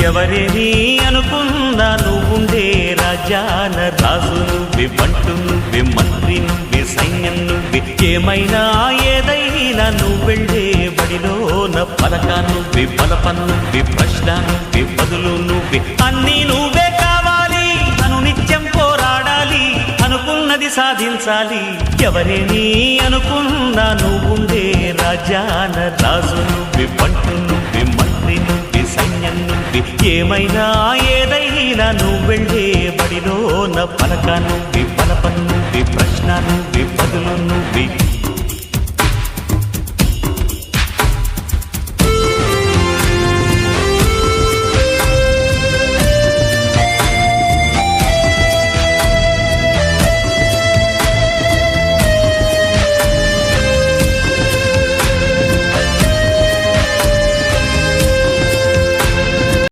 ఎవరేని అనుకున్నా నువ్వుండే రాజాన రాజు నువ్వే, బంటు నువ్వే, మంత్రి నువ్వే, సైన్యం నువ్వే, ఏమైనా ఏదైనా నువ్వెళ్ళే బడిలోన పలక నువ్వే, బలపం నువ్వే, ప్రశ్న నువ్వే, బదులు నువ్వే, అన్నీ నువ్వే కావాలి. అను నిత్యం పోరాడాలి, అనుకున్నది సాధించాలి. ఎవరేని అనుకున్నా నువ్వుండే రాజాన రాజు నువ్వే, బంటు నువ్వే, మంత్రి నువ్వే, సైన్యం నువ్వే, ఏమైనా ఏదైనా నువ్వెళ్ళే బడిలోన పలక నువ్వే, బలపం నువ్వే, ప్రశ్న నువ్వే, బదులు నువ్వే.